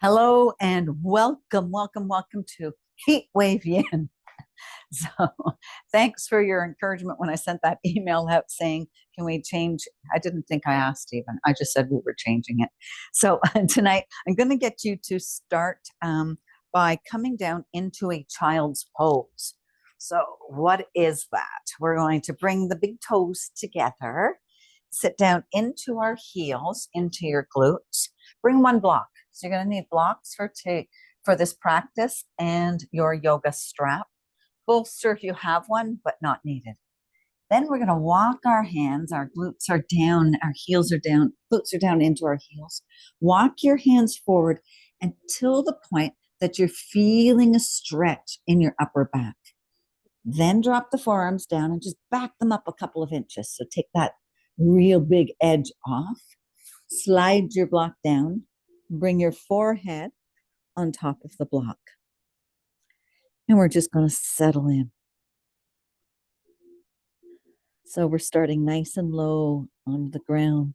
Hello and welcome to Heat Wave Yin. So, thanks for your encouragement when I sent that email out saying, can we change? I didn't think I asked even. I just said we were changing it. So, tonight I'm going to get you to start by coming down into a child's pose. So, what is that? We're going to bring the big toes together, sit down into our heels, into your glutes, bring one block. So you're going to need blocks for this practice and your yoga strap. Bolster if you have one, but not needed. Then we're going to walk our hands, our glutes are down, our heels are down, glutes are down into our heels. Walk your hands forward until the point that you're feeling a stretch in your upper back. Then drop the forearms down and just back them up a couple of inches. So take that real big edge off. Slide your block down. Bring your forehead on top of the block. And we're just going to settle in. So we're starting nice and low on the ground.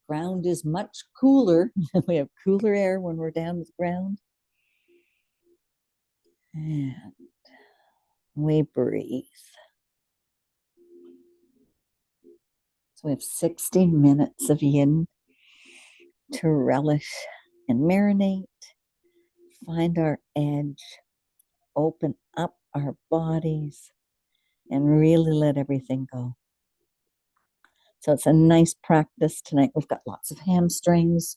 Ground is much cooler. We have cooler air when we're down to the ground. And we breathe. So we have 60 minutes of yin to relish and marinate, find our edge, open up our bodies, and really let everything go. So it's a nice practice tonight. We've got lots of hamstrings.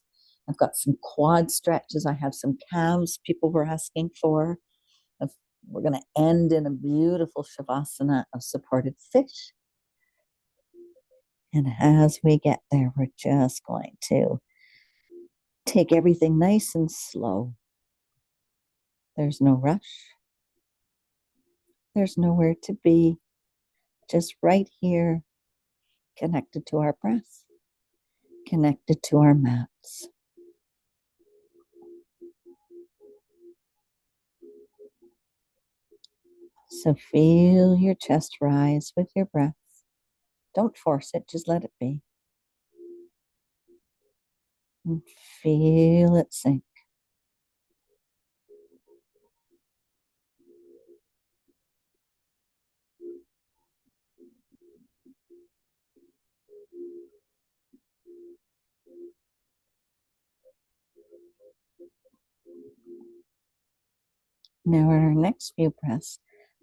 I've got some quad stretches. I have some calves people were asking for. We're going to end in a beautiful shavasana of supported fish. And as we get there, we're just going to take everything nice and slow. There's no rush. There's nowhere to be. Just right here, connected to our breath, connected to our mats. So feel your chest rise with your breath. Don't force it, just let it be. And feel it sink. Now in our next few breaths,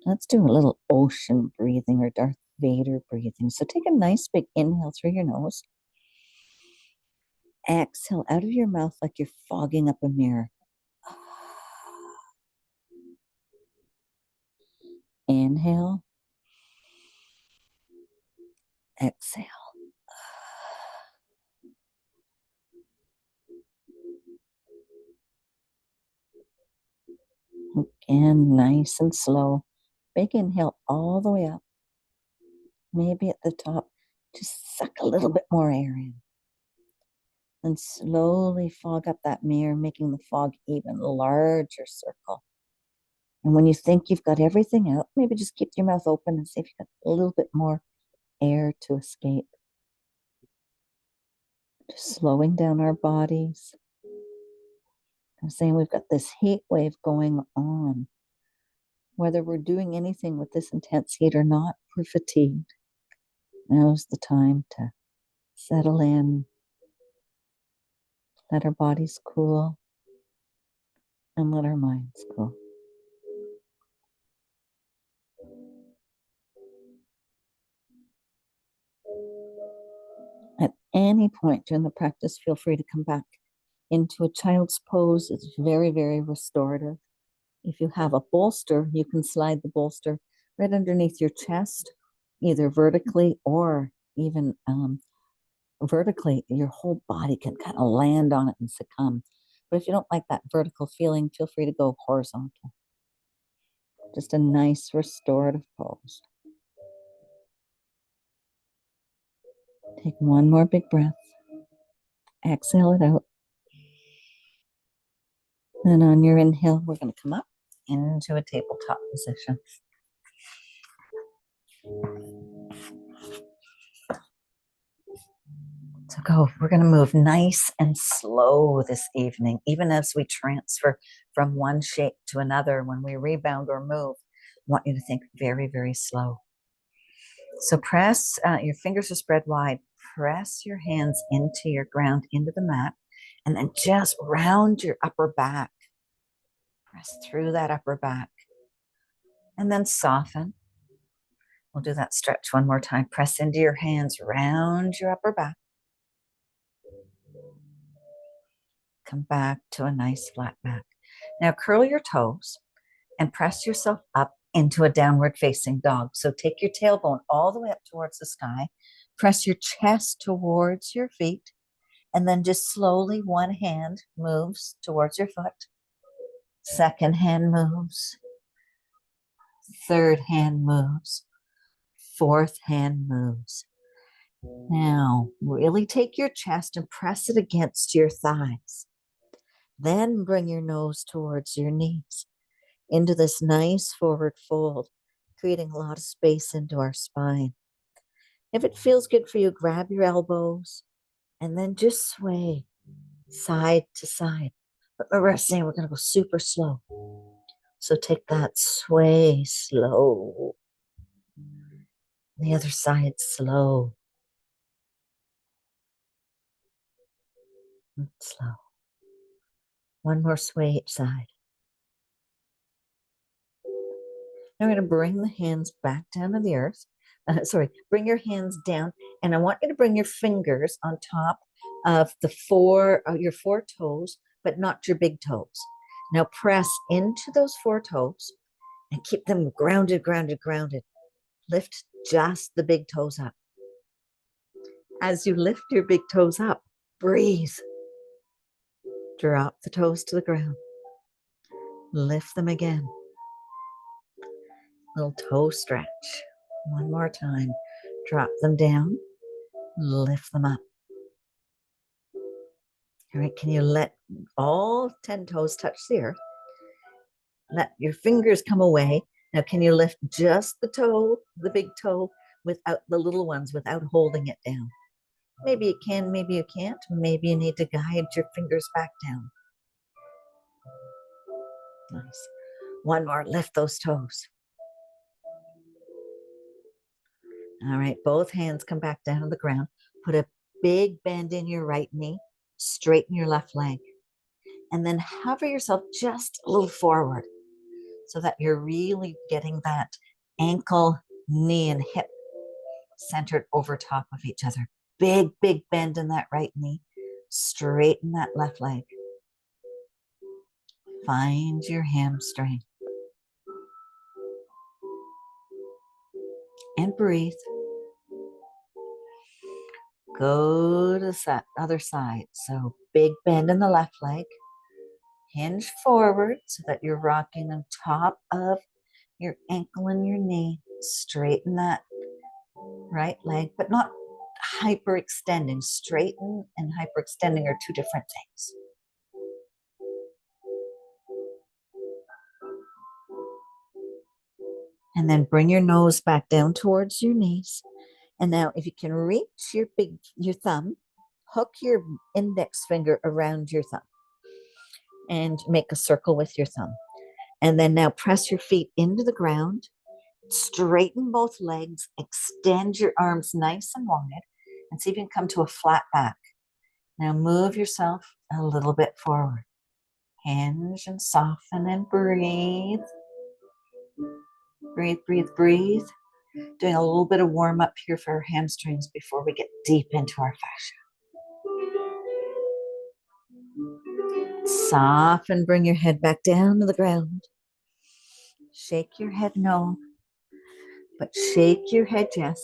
let's do a little ocean breathing or Darth Vader breathing. So take a nice big inhale through your nose. Exhale out of your mouth like you're fogging up a mirror. Inhale. Exhale. Again, nice and slow. Big inhale all the way up. Maybe at the top, just suck a little bit more air in. And slowly fog up that mirror, making the fog even larger circle. And when you think you've got everything out, maybe just keep your mouth open and see if you've got a little bit more air to escape. Just slowing down our bodies. I'm saying we've got this heat wave going on. Whether we're doing anything with this intense heat or not, we're fatigued. Now's the time to settle in, let our bodies cool, and let our minds cool. At any point during the practice, feel free to come back into a child's pose. It's very, very restorative. If you have a bolster, you can slide the bolster right underneath your chest, either vertically or even vertically. Your whole body can kind of land on it and succumb. But if you don't like that vertical feeling, feel free to go horizontal. Just a nice restorative pose. Take one more big breath. Exhale it out. And on your inhale, we're going to come up into a tabletop position. So go, we're going to move nice and slow this evening, even as we transfer from one shape to another. When we rebound or move, I want you to think very, very slow. So press, your fingers are spread wide. Press your hands into your ground, into the mat, and then just round your upper back. Press through that upper back. And then soften. We'll do that stretch one more time. Press into your hands, round your upper back. Come back to a nice flat back. Now curl your toes and press yourself up into a downward facing dog. So take your tailbone all the way up towards the sky. Press your chest towards your feet. And then just slowly one hand moves towards your foot. Second hand moves. Third hand moves. Fourth hand moves. Now, really take your chest and press it against your thighs. Then bring your nose towards your knees into this nice forward fold, creating a lot of space into our spine. If it feels good for you, grab your elbows and then just sway side to side. But remember, I was saying we're going to go super slow. So take that, sway slow. The other side, slow. And slow. One more sway each side. Now we're going to bring the hands back down to the earth. Bring your hands down, and I want you to bring your fingers on top of your four toes, but not your big toes. Now press into those four toes and keep them grounded, grounded, grounded. Lift just the big toes up. As you lift your big toes up, breathe. Drop the toes to the ground. Lift them again. Little toe stretch. One more time. Drop them down. Lift them up. All right, can you let all 10 toes touch the earth? Let your fingers come away. Now, can you lift just the toe, the big toe, without the little ones, without holding it down? Maybe you can, maybe you can't. Maybe you need to guide your fingers back down. Nice. One more, lift those toes. All right, both hands come back down to the ground. Put a big bend in your right knee. Straighten your left leg. And then hover yourself just a little forward so that you're really getting that ankle, knee, and hip centered over top of each other. Big, big bend in that right knee. Straighten that left leg. Find your hamstring. And breathe. Go to the other side. So big bend in the left leg. Hinge forward so that you're rocking on top of your ankle and your knee. Straighten that right leg, but not hyperextending. Straighten and hyperextending are two different things. And then bring your nose back down towards your knees. And now if you can reach your thumb, hook your index finger around your thumb and make a circle with your thumb. And then now press your feet into the ground, straighten both legs, extend your arms nice and wide, and see if you can come to a flat back. Now move yourself a little bit forward. Hinge and soften and breathe. Breathe, breathe, breathe. Doing a little bit of warm up here for our hamstrings before we get deep into our fascia. Soften, bring your head back down to the ground. Shake your head no, but shake your head yes.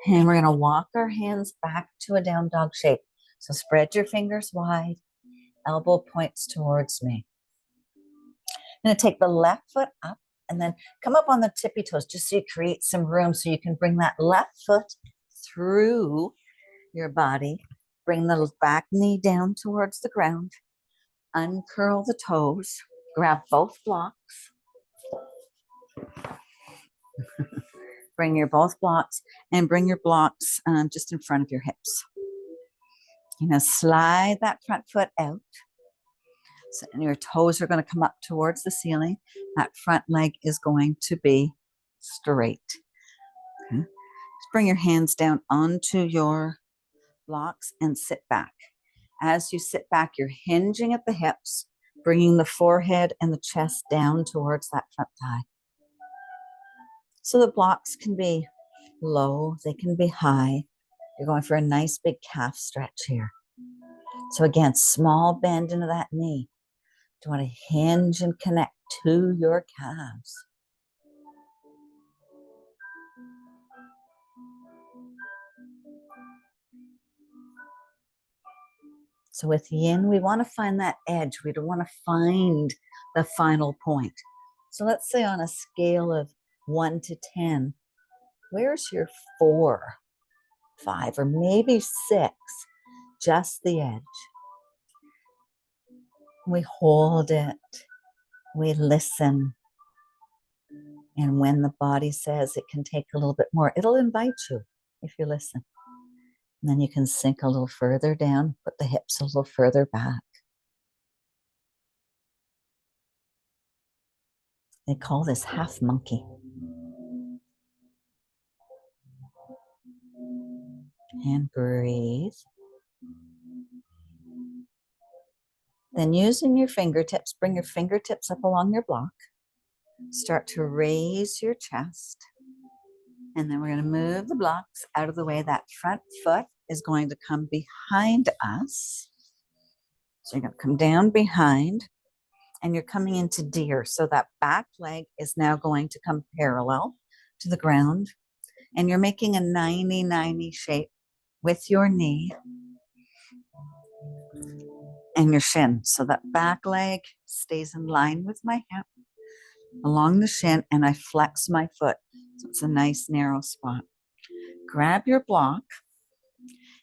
And we're going to walk our hands back to a down dog shape. So spread your fingers wide, elbow points towards me. I'm going to take the left foot up and then come up on the tippy toes just so you create some room so you can bring that left foot through your body. Bring the back knee down towards the ground. Uncurl the toes. Grab both blocks. Bring your both blocks and bring your blocks just in front of your hips. You're going to slide that front foot out. So, and your toes are going to come up towards the ceiling. That front leg is going to be straight. Okay. Just bring your hands down onto your blocks and sit back. As you sit back, you're hinging at the hips, bringing the forehead and the chest down towards that front thigh. So the blocks can be low, they can be high. You're going for a nice big calf stretch here. So again, small bend into that knee. You want to hinge and connect to your calves. So with yin, we want to find that edge. We don't want to find the final point. So let's say on a scale of 1 to 10, where's your 4, 5, or maybe 6? Just the edge. We hold it. We listen. And when the body says it can take a little bit more, it'll invite you if you listen. And then you can sink a little further down, put the hips a little further back. They call this half monkey. And breathe. Then using your fingertips, bring your fingertips up along your block. Start to raise your chest. And then we're going to move the blocks out of the way. That front foot is going to come behind us. So you're going to come down behind and you're coming into deer. So that back leg is now going to come parallel to the ground. And you're making a 90-90 shape with your knee and your shin. So that back leg stays in line with my hip along the shin, and I flex my foot. So it's a nice narrow spot. Grab your block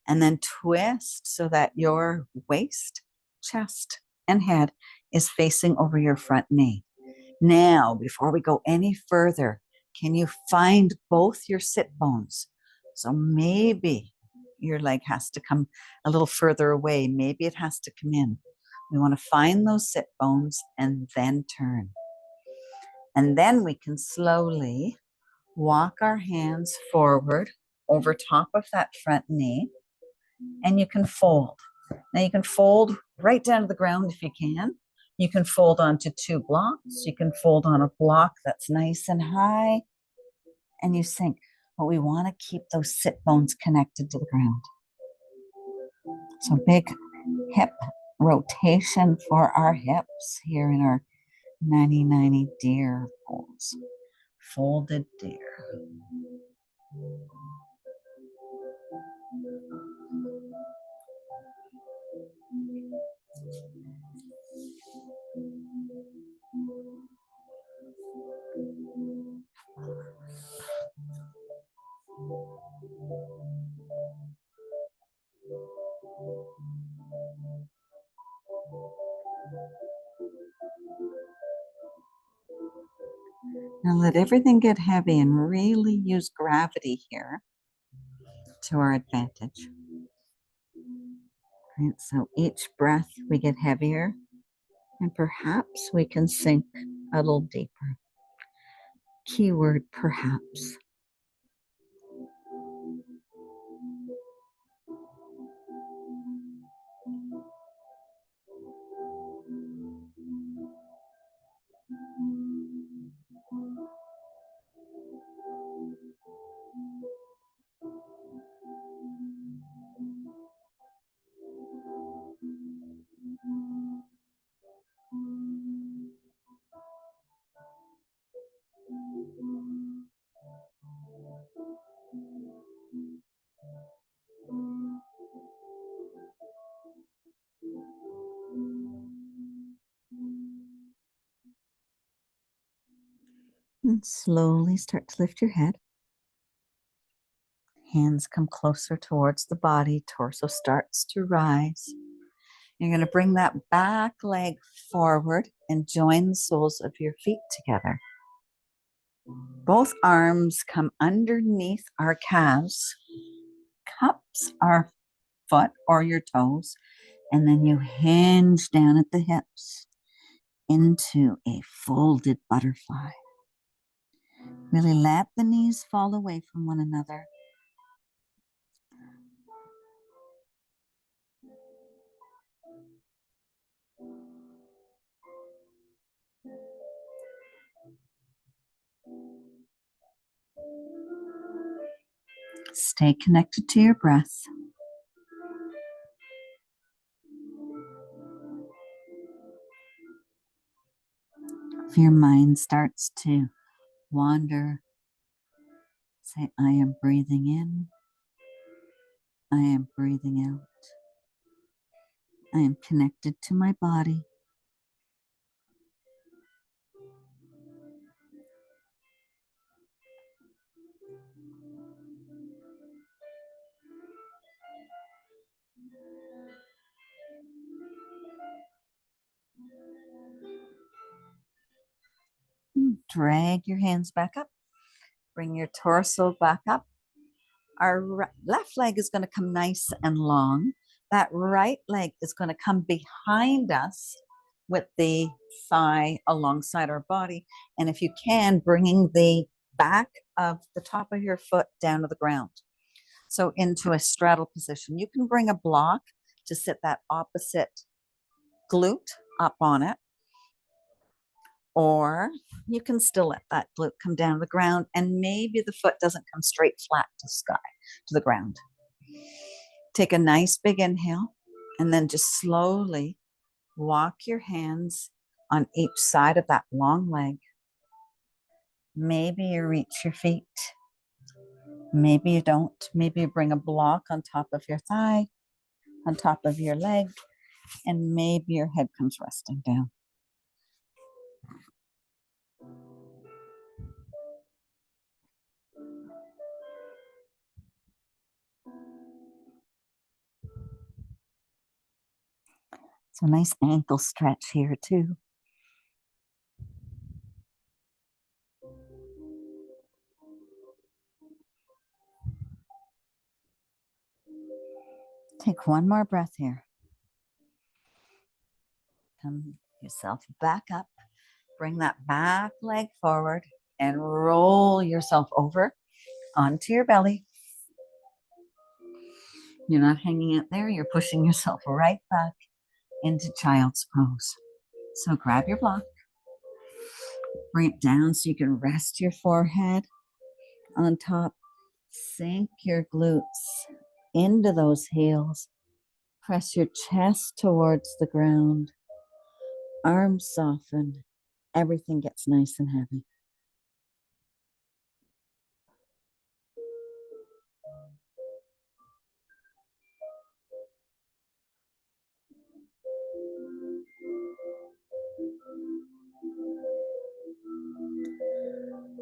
and then twist so that your waist, chest, and head is facing over your front knee. Now, before we go any further, can you find both your sit bones? So maybe your leg has to come a little further away. Maybe it has to come in. We want to find those sit bones and then turn. And then we can slowly walk our hands forward over top of that front knee, and you can fold. Now you can fold right down to the ground if you can. You can fold onto 2 blocks. You can fold on a block that's nice and high, and you sink. But we want to keep those sit bones connected to the ground. So big hip rotation for our hips here in our 90-90 deer pose. Folded deer. Now let everything get heavy and really use gravity here to our advantage. Right, so each breath we get heavier, and perhaps we can sink a little deeper. Keyword perhaps. And slowly start to lift your head. Hands come closer towards the body. Torso starts to rise. You're going to bring that back leg forward and join the soles of your feet together. Both arms come underneath our calves, cups our foot or your toes, and then you hinge down at the hips into a folded butterfly. Really let the knees fall away from one another. Stay connected to your breath. If your mind starts to wander, say, I am breathing in. I am breathing out. I am connected to my body. Drag your hands back up. Bring your torso back up. Our left leg is going to come nice and long. That right leg is going to come behind us with the thigh alongside our body. And if you can, bringing the back of the top of your foot down to the ground. So into a straddle position. You can bring a block to sit that opposite glute up on it, or you can still let that glute come down to the ground, and maybe the foot doesn't come straight flat to the ground. Take a nice big inhale, and then just slowly walk your hands on each side of that long leg. Maybe you reach your feet. Maybe you don't. Maybe you bring a block on top of your thigh, on top of your leg, and maybe your head comes resting down. So nice ankle stretch here too. Take one more breath here. Come yourself back up. Bring that back leg forward and roll yourself over onto your belly. You're not hanging out there. You're pushing yourself right back into child's pose. So grab your block. Bring it down so you can rest your forehead on top. Sink your glutes into those heels. Press your chest towards the ground. Arms soften. Everything gets nice and heavy.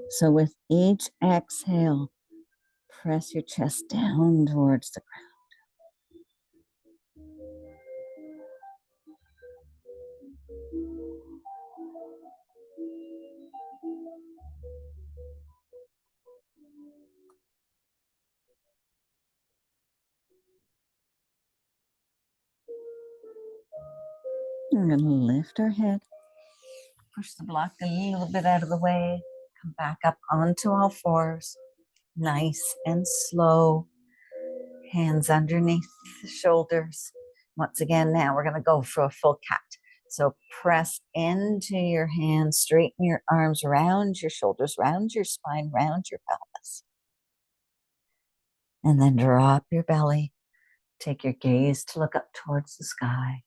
So with each exhale, press your chest down towards the ground. We're going to lift our head, push the block a little bit out of the way, come back up onto all fours, nice and slow, hands underneath the shoulders. Once again, now we're going to go for a full cat. So press into your hands, straighten your arms around your shoulders, round your spine, round your pelvis. And then drop your belly. Take your gaze to look up towards the sky.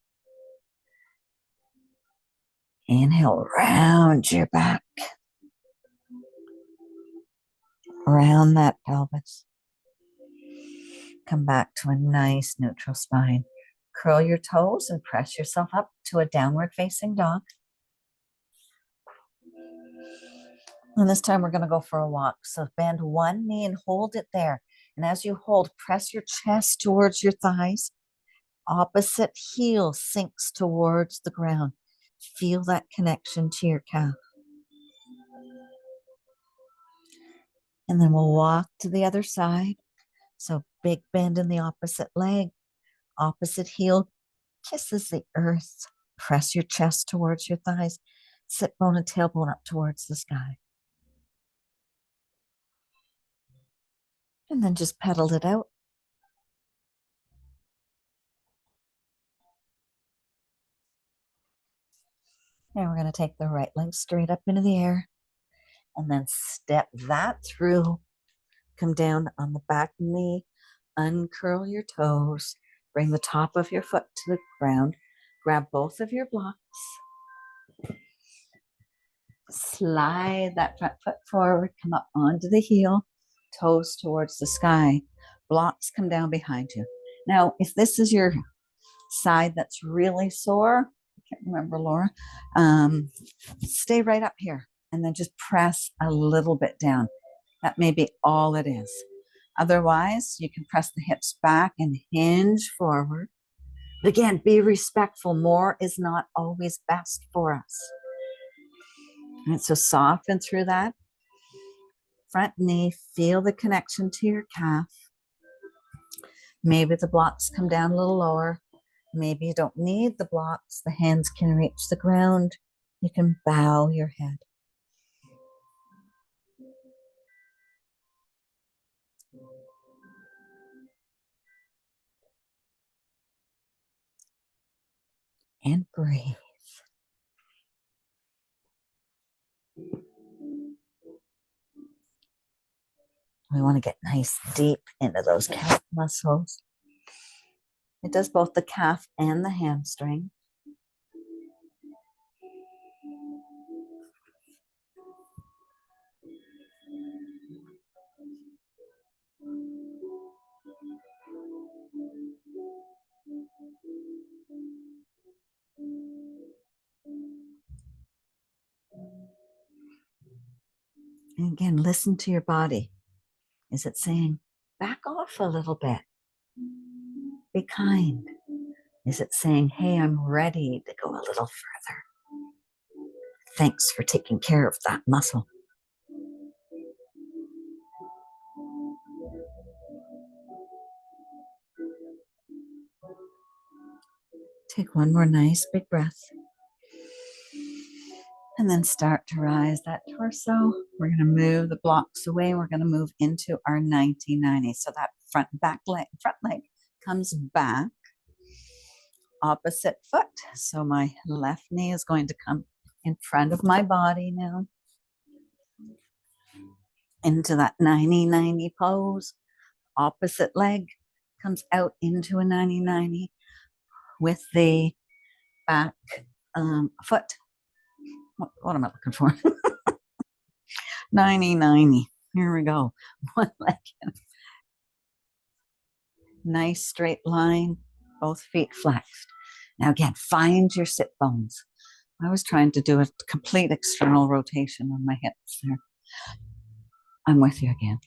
Inhale, round your back, round that pelvis. Come back to a nice neutral spine. Curl your toes and press yourself up to a downward facing dog. And this time we're going to go for a walk. So bend one knee and hold it there. And as you hold, press your chest towards your thighs. Opposite heel sinks towards the ground. Feel that connection to your calf. And then we'll walk to the other side. So big bend in the opposite leg, opposite heel kisses the earth. Press your chest towards your thighs, sit bone and tailbone up towards the sky. And then just pedal it out. Now we're going to take the right leg straight up into the air and then step that through. Come down on the back knee, uncurl your toes, bring the top of your foot to the ground, grab both of your blocks, slide that front foot forward, come up onto the heel, toes towards the sky, blocks come down behind you. Now, if this is your side that's really sore, I can't remember, Laura, stay right up here and then just press a little bit down. That may be all it is. Otherwise, you can press the hips back and hinge forward. But again, be respectful. More is not always best for us. And so soften through that front knee. Feel the connection to your calf. Maybe the blocks come down a little lower. Maybe you don't need the blocks. The hands can reach the ground. You can bow your head. And breathe. We want to get nice deep into those calf muscles. It does both the calf and the hamstring. And again, listen to your body. Is it saying, back off a little bit? Be kind. Is it saying, hey, I'm ready to go a little further? Thanks for taking care of that muscle. Take one more nice big breath. And then start to rise that torso. We're going to move the blocks away. We're going to move into our 90-90. So that front leg comes back. Opposite foot. So my left knee is going to come in front of my body now. Into that 90-90 pose. Opposite leg comes out into a 90-90 with the back foot. What am I looking for? 90-90. Here we go. One leg. Nice straight line. Both feet flexed. Now again, find your sit bones. I was trying to do a complete external rotation on my hips there. I'm with you again.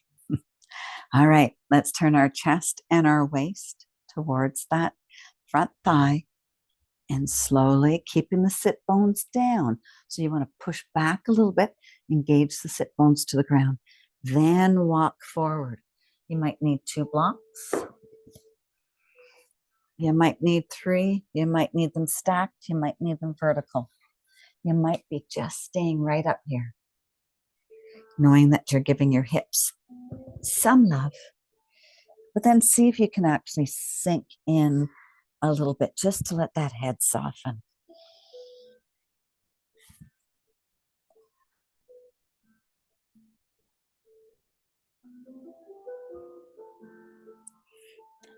All right, let's turn our chest and our waist towards that front thigh and slowly keeping the sit bones down. So you want to push back a little bit, engage the sit bones to the ground, then walk forward. You might need 2 blocks. You might need 3. You might need them stacked. You might need them vertical. You might be just staying right up here, knowing that you're giving your hips some love, but then see if you can actually sink in a little bit just to let that head soften.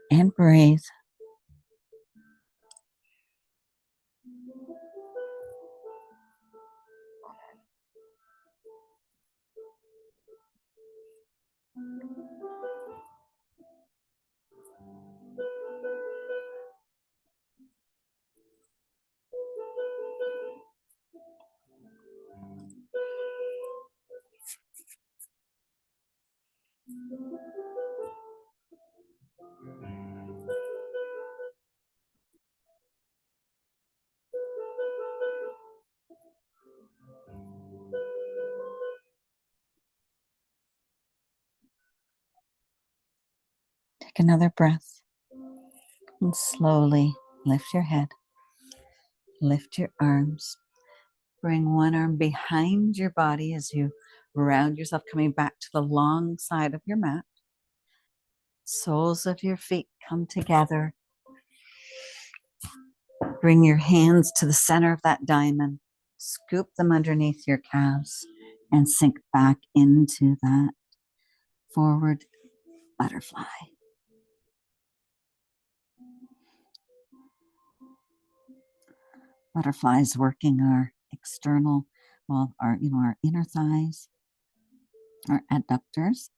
And breathe. Take another breath and slowly lift your head, lift your arms. Bring one arm behind your body as you round yourself, coming back to the long side of your mat. Soles of your feet come together. Bring your hands to the center of that diamond. Scoop them underneath your calves and sink back into that forward butterfly. Butterflies working our external, our inner thighs, our adductors,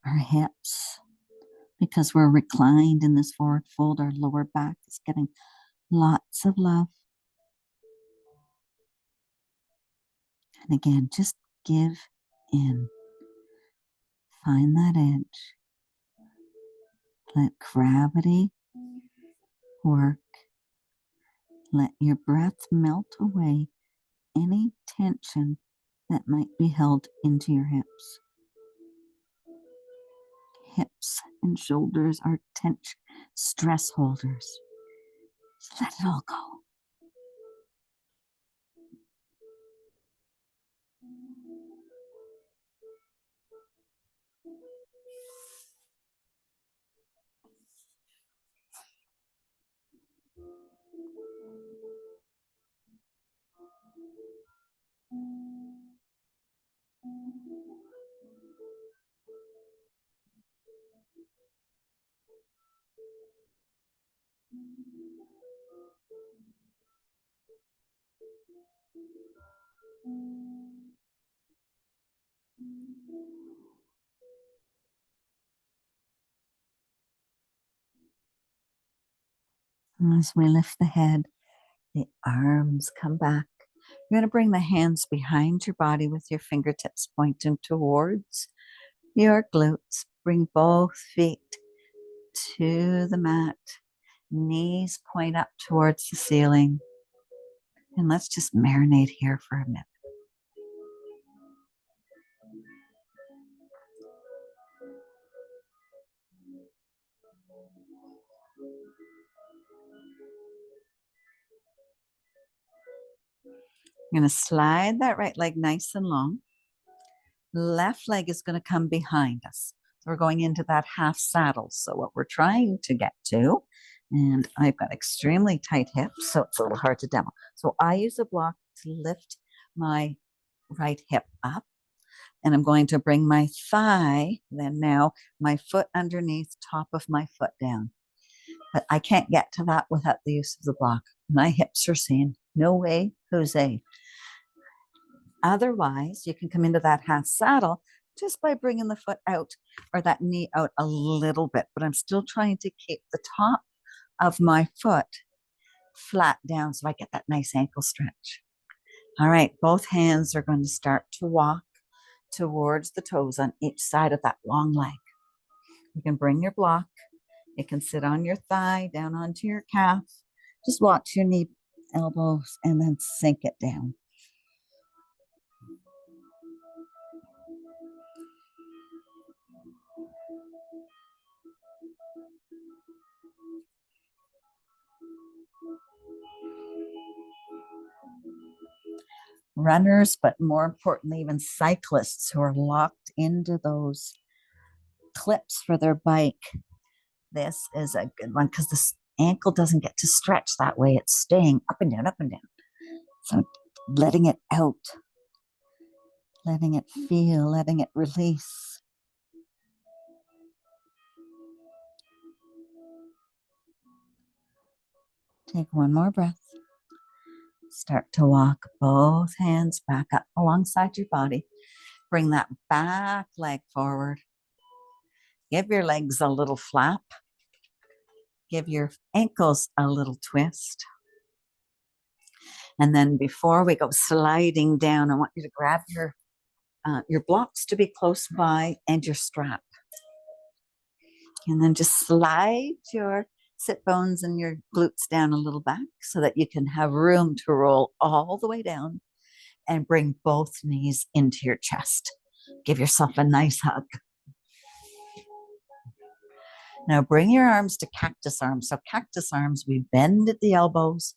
our hips. Because we're reclined in this forward fold, our lower back is getting lots of love. And again, just give in. Find that edge. Let gravity work. Let your breath melt away any tension that might be held into your hips. Hips and shoulders are tension, stress holders. Just let it all go. As we lift the head, the arms come back. You're going to bring the hands behind your body with your fingertips pointing towards your glutes. Bring both feet to the mat. Knees point up towards the ceiling. And let's just marinate here for a minute. I'm going to slide that right leg nice and long. Left leg is going to come behind us. So we're going into that half saddle. So what we're trying to get to, and I've got extremely tight hips, so it's a little hard to demo. So I use a block to lift my right hip up, and I'm going to bring my thigh, then now my foot underneath, top of my foot down. But I can't get to that without the use of the block. My hips are saying, no way, Jose. Otherwise, you can come into that half saddle just by bringing the foot out or that knee out a little bit. But I'm still trying to keep the top of my foot flat down so I get that nice ankle stretch. All right, both hands are going to start to walk towards the toes on each side of that long leg. You can bring your block. You can sit on your thigh, down onto your calf. Just watch your knee, elbows, and then sink it down. Runners, but more importantly, even cyclists who are locked into those clips for their bike. This is a good one because the ankle doesn't get to stretch that way. It's staying up and down, up and down. So letting it out, letting it feel, letting it release. Take one more breath. Start to walk both hands back up alongside your body. Bring that back leg forward. Give your legs a little flap. Give your ankles a little twist. And then before we go sliding down, I want you to grab your blocks to be close by and your strap. And then just slide your sit bones and your glutes down a little back so that you can have room to roll all the way down and bring both knees into your chest. Give yourself a nice hug. Now bring your arms to cactus arms. So cactus arms, we bend at the elbows,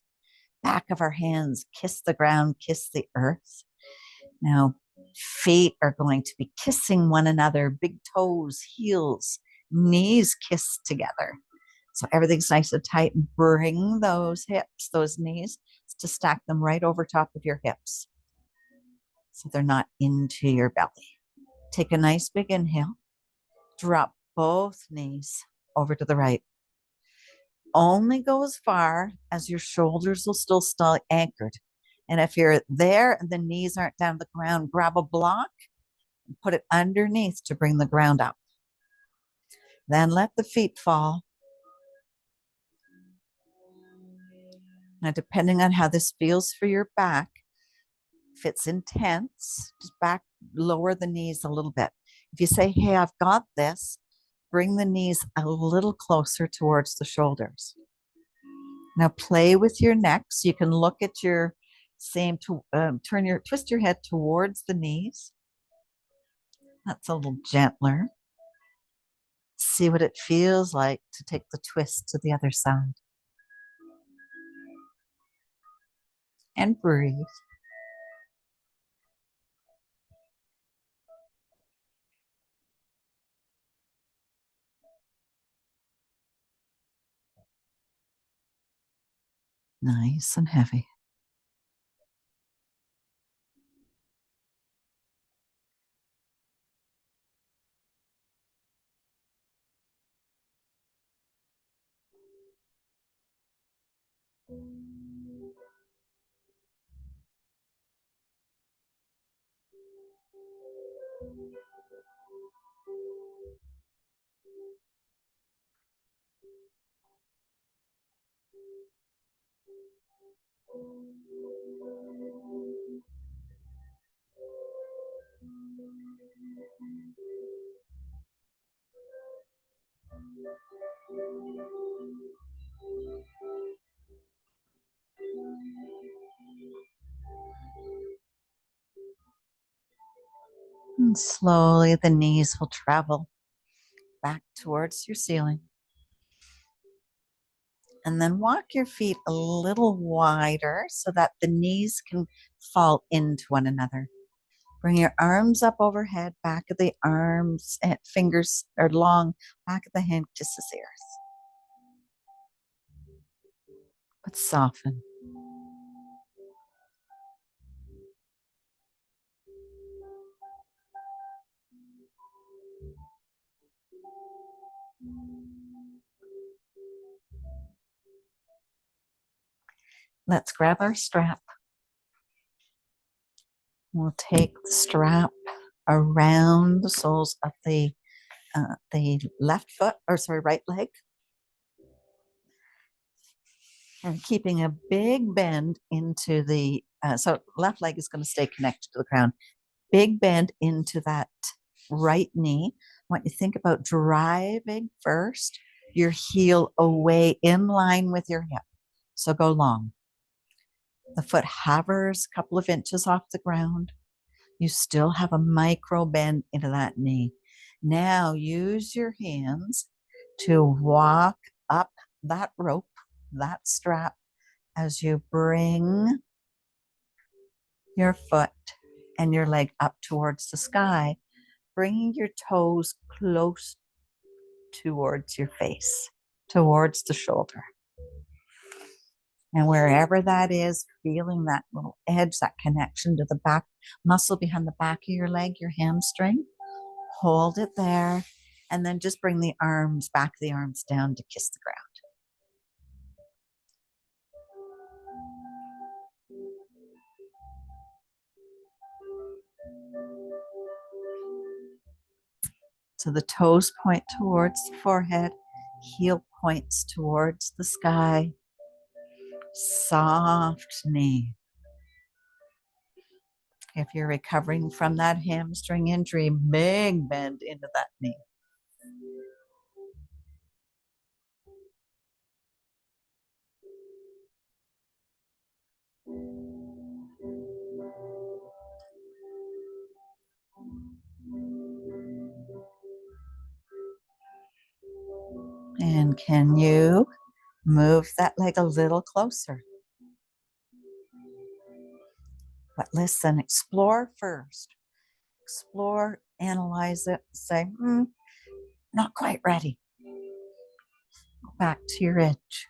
back of our hands, kiss the ground, kiss the earth. Now feet are going to be kissing one another, big toes, heels, knees kiss together. So everything's nice and tight. Bring those hips, those knees, to stack them right over top of your hips so they're not into your belly. Take a nice big inhale. Drop both knees over to the right. Only go as far as your shoulders will still stay anchored. And if you're there and the knees aren't down the ground, grab a block and put it underneath to bring the ground up. Then let the feet fall. Now, depending on how this feels for your back, if it's intense, just lower the knees a little bit. If you say, hey, I've got this, bring the knees a little closer towards the shoulders. Now play with your neck. So you can look at your twist your head towards the knees. That's a little gentler. See what it feels like to take the twist to the other side. And breathe. Nice and heavy. And slowly the knees will travel back towards your ceiling. And then walk your feet a little wider so that the knees can fall into one another. Bring your arms up overhead, back of the arms and fingers are long, back of the hand kisses the earth. But soften. Let's grab our strap. We'll take the strap around the soles of the right leg. And keeping a big bend into so left leg is going to stay connected to the ground. Big bend into that right knee. I want you to think about driving first your heel away in line with your hip. So go long. The foot hovers a couple of inches off the ground. You still have a micro bend into that knee. Now use your hands to walk up that rope, that strap, as you bring your foot and your leg up towards the sky, bringing your toes close towards your face, towards the shoulder. And wherever that is, feeling that little edge, that connection to the back muscle behind the back of your leg, your hamstring, hold it there, and then just bring the arms down to kiss the ground. So the toes point towards the forehead, heel points towards the sky. Soft knee. If you're recovering from that hamstring injury, big bend into that knee. And can you move that leg a little closer? But listen, explore first. Explore, analyze it, say, not quite ready. Go back to your edge.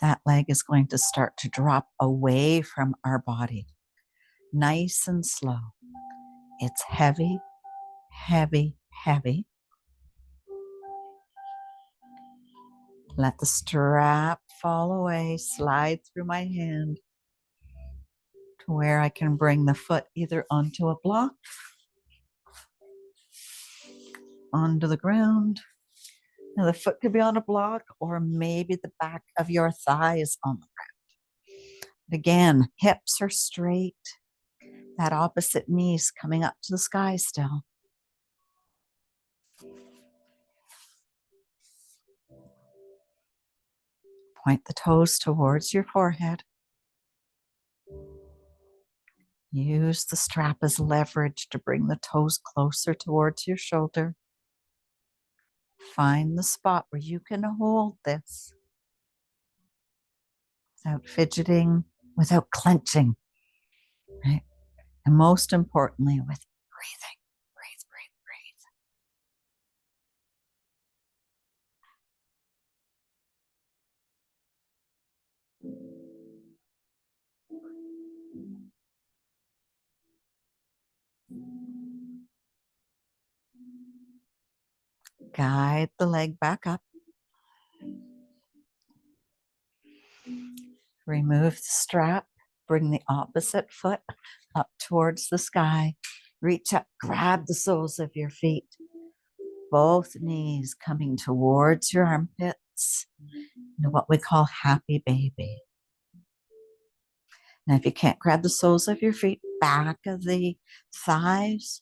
That leg is going to start to drop away from our body, nice and slow. It's heavy, heavy, heavy. Let the strap fall away, slide through my hand to where I can bring the foot either onto a block, onto the ground. Now the foot could be on a block, or maybe the back of your thigh is on the ground. Again, hips are straight. That opposite knee's coming up to the sky still. Point the toes towards your forehead. Use the strap as leverage to bring the toes closer towards your shoulder. Find the spot where you can hold this without fidgeting, without clenching, right? And most importantly, with breathing. Breathe, breathe, breathe. Guide the leg back up. Remove the strap. Bring the opposite foot up towards the sky. Reach up, grab the soles of your feet. Both knees coming towards your armpits. What we call happy baby. Now, if you can't grab the soles of your feet, back of the thighs,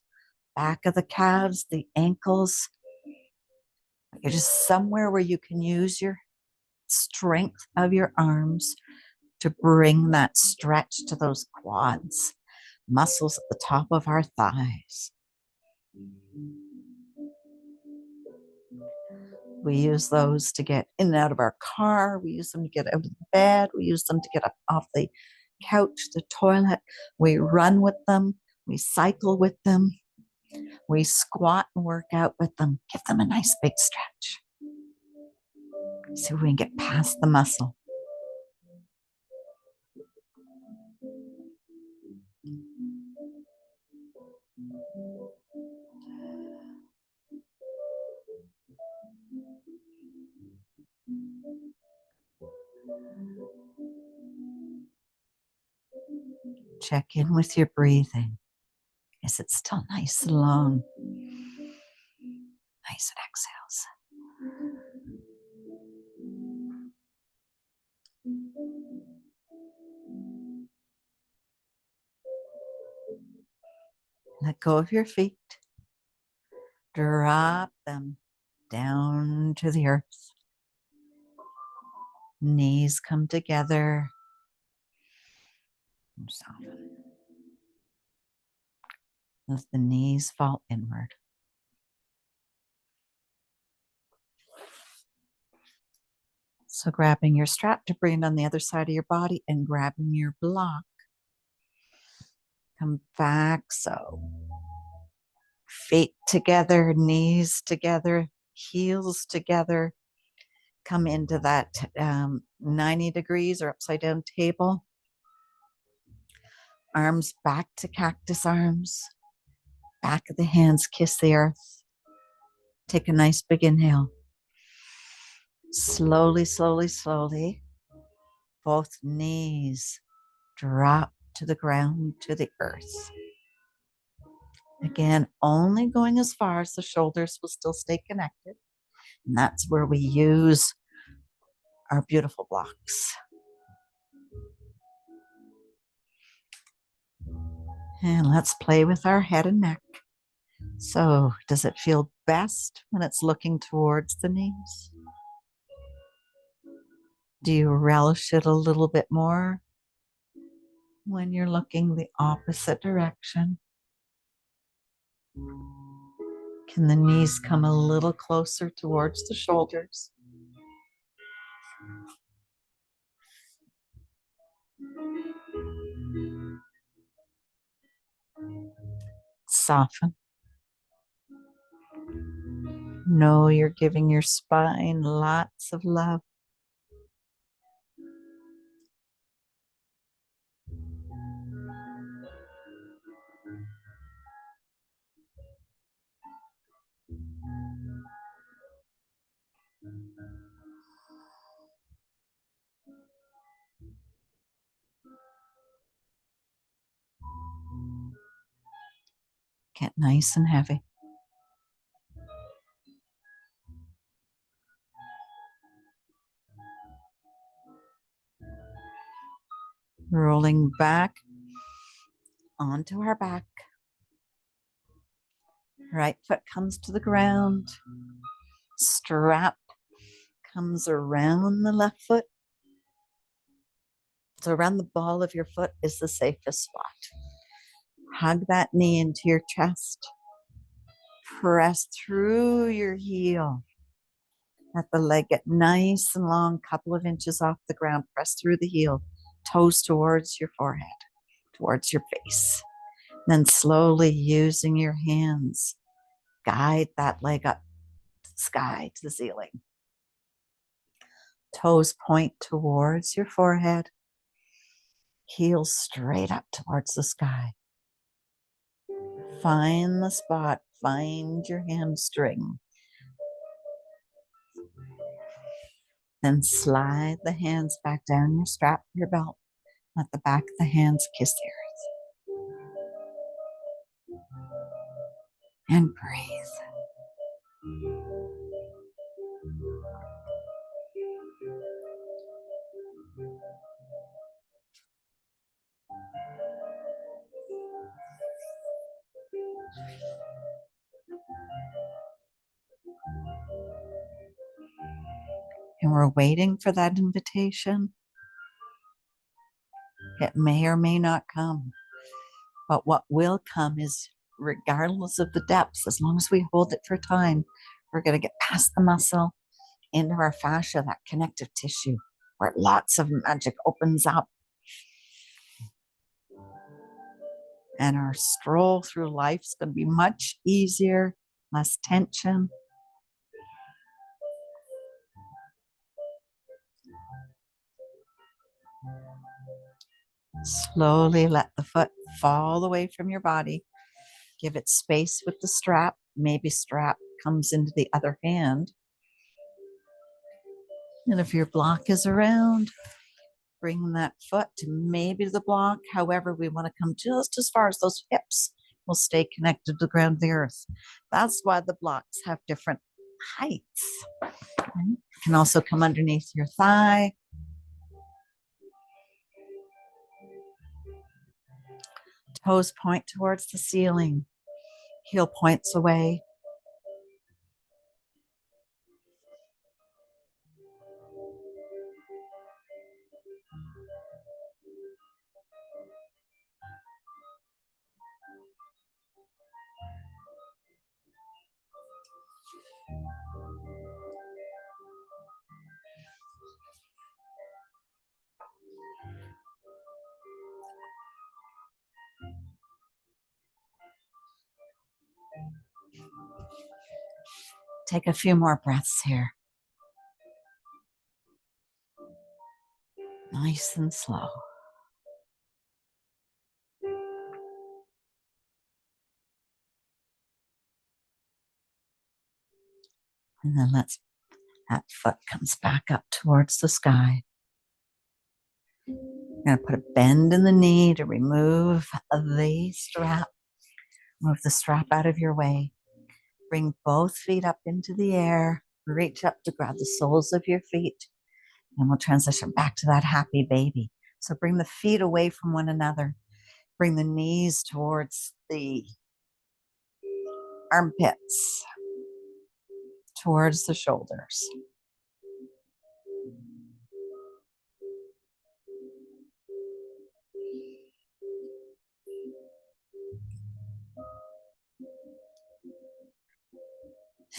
back of the calves, the ankles, you're just somewhere where you can use your strength of your arms to bring that stretch to those quads, muscles at the top of our thighs. We use those to get in and out of our car. We use them to get out of the bed. We use them to get up off the couch, the toilet. We run with them. We cycle with them. We squat and work out with them. Give them a nice big stretch. See if we can get past the muscle. Check in with your breathing. Is it still nice and long? Nice and exhales. Let go of your feet. Drop them down to the earth. Knees come together. And soften. Let the knees fall inward. So grabbing your strap to bring it on the other side of your body and grabbing your block. Come back, so feet together, knees together, heels together. Come into that 90 degrees or upside down table. Arms back to cactus arms. Back of the hands kiss the earth. Take a nice big inhale. Slowly, slowly, slowly. Both knees drop to the ground, to the earth. Again, only going as far as the shoulders will still stay connected. And that's where we use our beautiful blocks. And let's play with our head and neck. So, does it feel best when it's looking towards the knees? Do you relish it a little bit more when you're looking the opposite direction? Can the knees come a little closer towards the shoulders? Soften. Know you're giving your spine lots of love. Get nice and heavy. Rolling back onto our back. Right foot comes to the ground. Strap comes around the left foot. So around the ball of your foot is the safest spot. Hug that knee into your chest. Press through your heel. Let the leg get nice and long, couple of inches off the ground. Press through the heel. Toes towards your forehead, towards your face. Then slowly using your hands, guide that leg up to the sky, to the ceiling. Toes point towards your forehead. Heels straight up towards the sky. Find the spot. Find your hamstring. Then slide the hands back down your strap, your belt. Let the back of the hands kiss the earth. And breathe. And we're waiting for that invitation. It may or may not come. But what will come is, regardless of the depths, as long as we hold it for time, we're going to get past the muscle into our fascia, that connective tissue, where lots of magic opens up. And our stroll through life is going to be much easier, less tension. Slowly let the foot fall away from your body. Give it space with the strap. Maybe strap comes into the other hand. And if your block is around, bring that foot to maybe the block. However, we want to come just as far as those hips will stay connected to the ground of the earth. That's why the blocks have different heights. You can also come underneath your thigh. Toes point towards the ceiling. Heel points away. Take a few more breaths here. Nice and slow. And then that foot comes back up towards the sky. You're going to put a bend in the knee to remove the strap. Move the strap out of your way. Bring both feet up into the air. Reach up to grab the soles of your feet. And we'll transition back to that happy baby. So bring the feet away from one another. Bring the knees towards the armpits, towards the shoulders.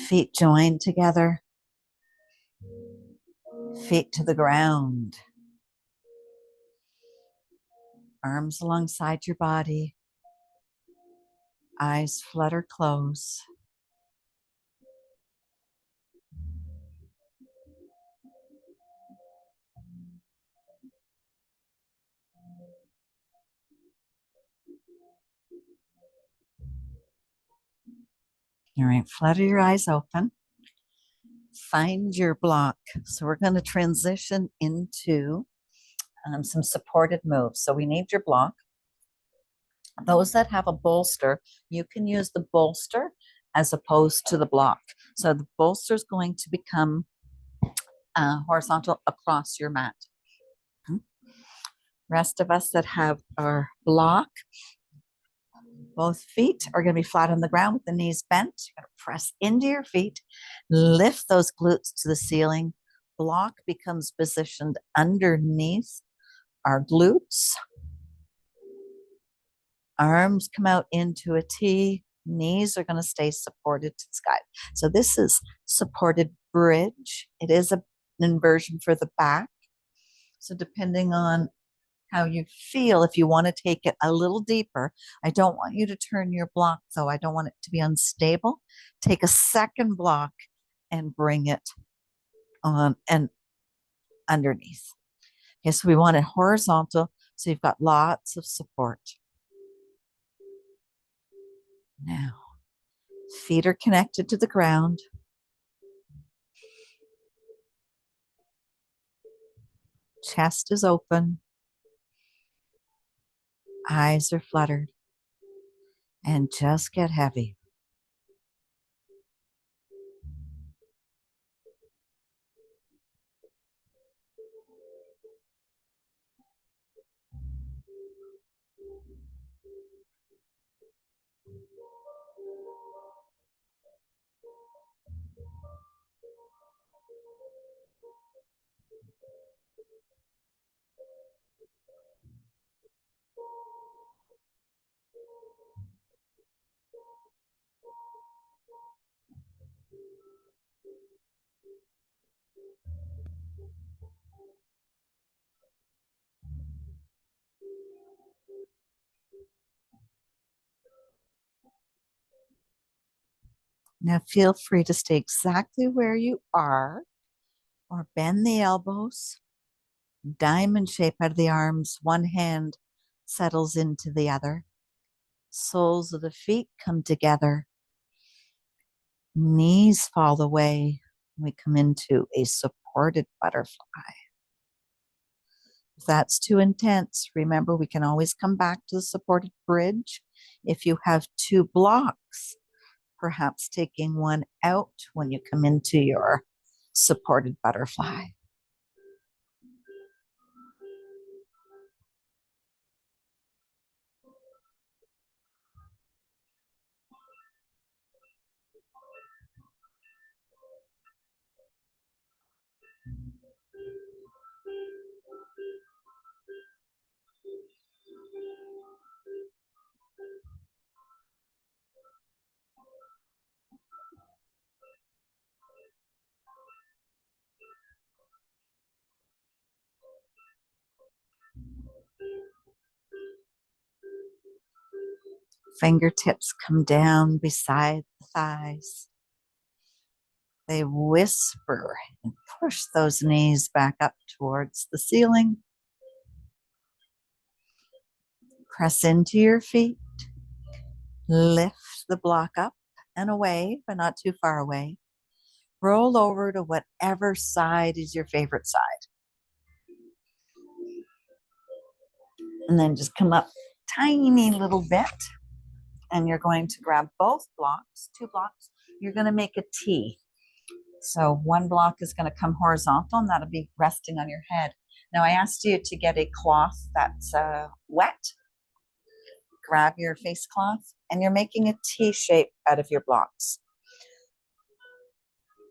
Feet joined together, feet to the ground, arms alongside your body, eyes flutter close. All right, flutter your eyes open. Find your block. So we're going to transition into some supported moves. So we need your block. Those that have a bolster, you can use the bolster as opposed to the block. So the bolster is going to become horizontal across your mat. Rest of us that have our block, both feet are going to be flat on the ground with the knees bent. You're going to press into your feet, lift those glutes to the ceiling. Block becomes positioned underneath our glutes. Arms come out into a T. Knees are going to stay supported to the sky. So this is supported bridge. It is an inversion for the back. So depending on how you feel, if you want to take it a little deeper, I don't want you to turn your block though. I don't want it to be unstable. Take a second block and bring it on and underneath. Okay, so we want it horizontal. So you've got lots of support. Now, feet are connected to the ground. Chest is open. Eyes are fluttered. And just get heavy. Now feel free to stay exactly where you are or bend the elbows, diamond shape out of the arms. One hand settles into the other. Soles of the feet come together. Knees fall away. We come into a supported butterfly. If that's too intense, remember we can always come back to the supported bridge. If you have two blocks, perhaps taking one out when you come into your supported butterfly. Fingertips come down beside the thighs. They whisper and push those knees back up towards the ceiling. Press into your feet. Lift the block up and away, but not too far away. Roll over to whatever side is your favorite side. And then just come up tiny little bit. And you're going to grab both blocks, two blocks. You're going to make a T. So one block is going to come horizontal and that'll be resting on your head. Now I asked you to get a cloth that's wet. Grab your face cloth and you're making a T shape out of your blocks.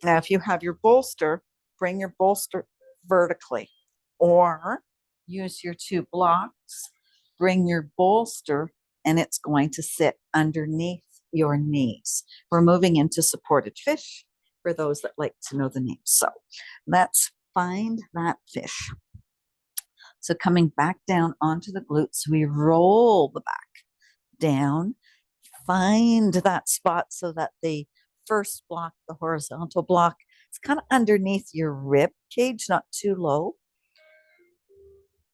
Now if you have your bolster, bring your bolster vertically or use your two blocks, bring your bolster and it's going to sit underneath your knees. We're moving into supported fish. for those that like to know the name. So let's find that fish. So coming back down onto the glutes, we roll the back down, find that spot so that the first block, the horizontal block, it's kind of underneath your rib cage, not too low.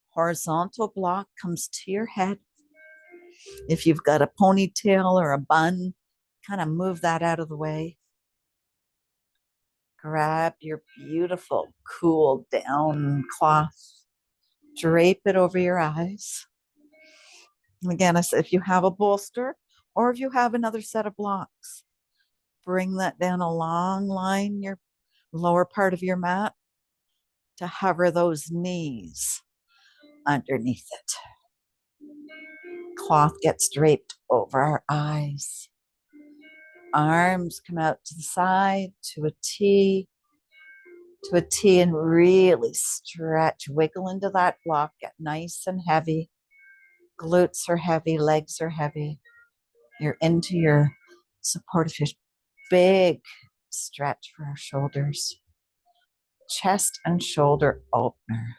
Horizontal block comes to your head. If you've got a ponytail or a bun, kind of move that out of the way. Grab your beautiful cool down cloth, drape it over your eyes. And again, I said, if you have a bolster or if you have another set of blocks, bring that down a long line, your lower part of your mat, to hover those knees underneath it. Cloth gets draped over our eyes. Arms come out to the side to a T, and really stretch, wiggle into that block, get nice and heavy. Glutes are heavy, legs are heavy. You're into your supportive fish. Big stretch for our shoulders. Chest and shoulder opener.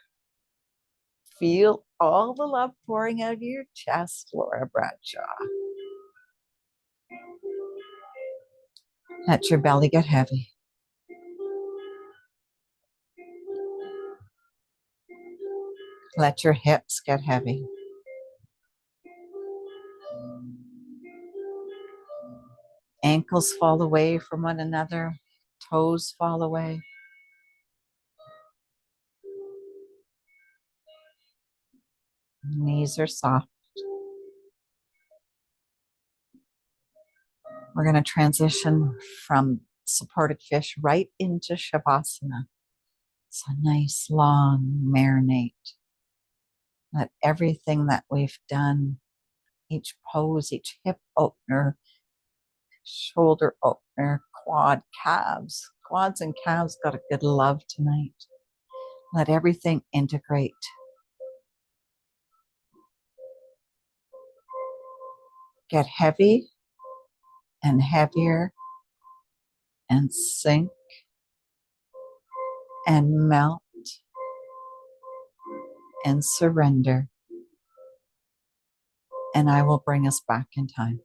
Feel all the love pouring out of your chest, Laura Bradshaw. Let your belly get heavy. Let your hips get heavy. Ankles fall away from one another. Toes fall away. Knees are soft. We're going to transition from supported fish right into Shavasana. It's a nice long marinate. Let everything that we've done, each pose, each hip opener, shoulder opener, quads and calves got a good love tonight. Let everything integrate. Get heavy and heavier and sink and melt and surrender. And I will bring us back in time.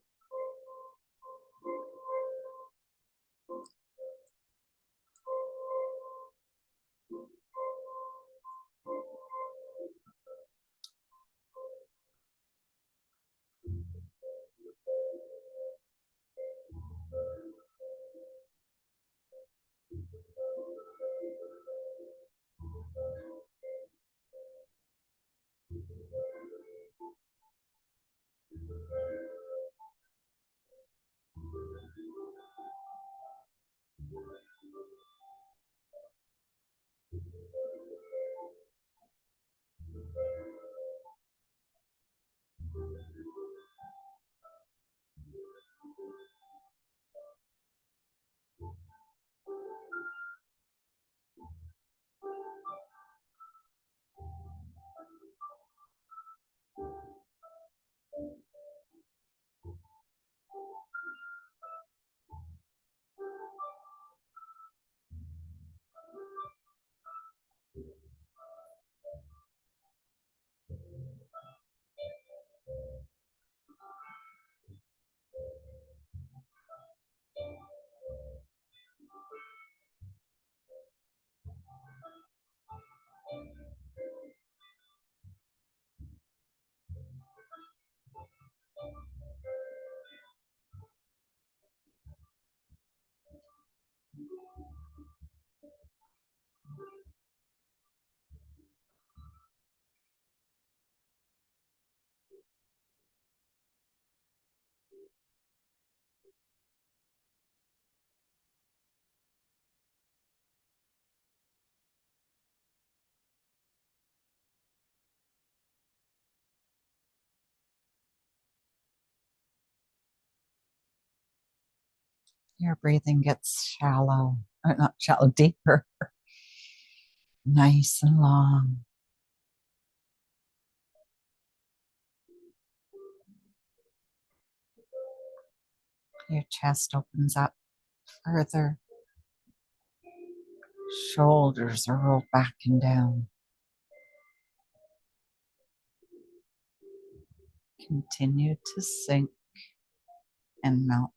Your breathing gets shallow, or not shallow, deeper, nice and long. Your chest opens up further. Shoulders are rolled back and down. Continue to sink and melt.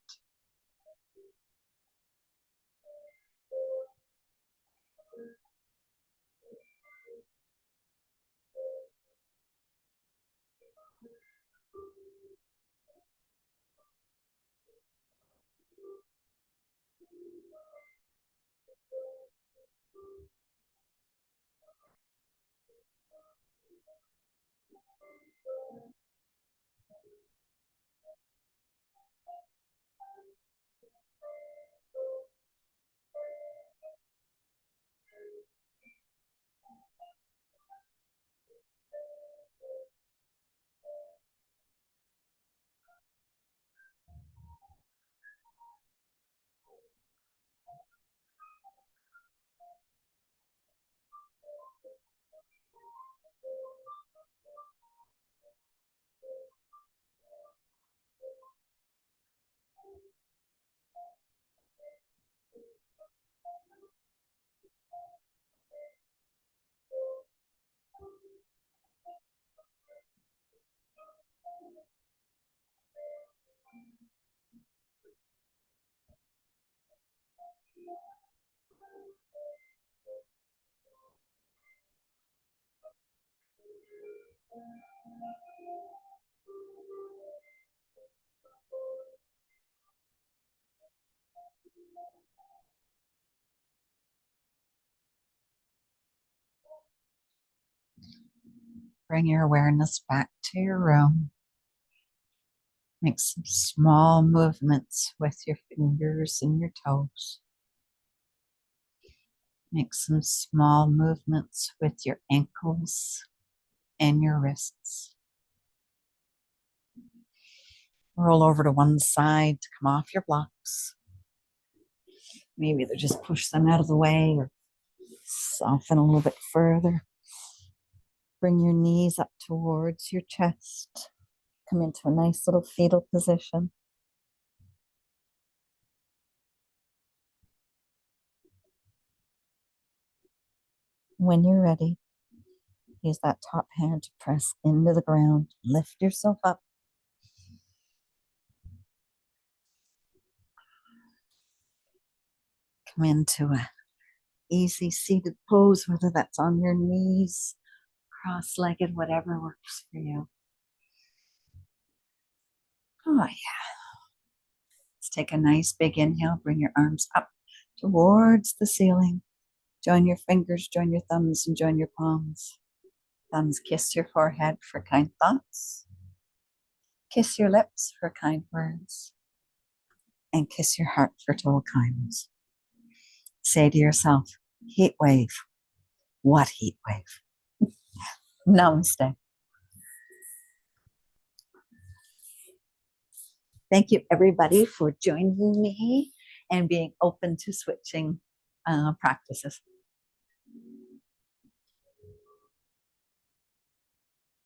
Bring your awareness back to your room. Make some small movements with your fingers and your toes. Make some small movements with your ankles and your wrists. Roll over to one side to come off your blocks. Maybe either just push them out of the way or soften a little bit further. Bring your knees up towards your chest. Come into a nice little fetal position. When you're ready, use that top hand to press into the ground. Lift yourself up. Come into a easy seated pose, whether that's on your knees, cross-legged, whatever works for you. Oh yeah. Let's take a nice big inhale. Bring your arms up towards the ceiling. Join your fingers, join your thumbs, and join your palms. Thumbs kiss your forehead for kind thoughts. Kiss your lips for kind words. And kiss your heart for total kindness. Say to yourself, heat wave. What heat wave? Namaste. Thank you, everybody, for joining me and being open to switching practices.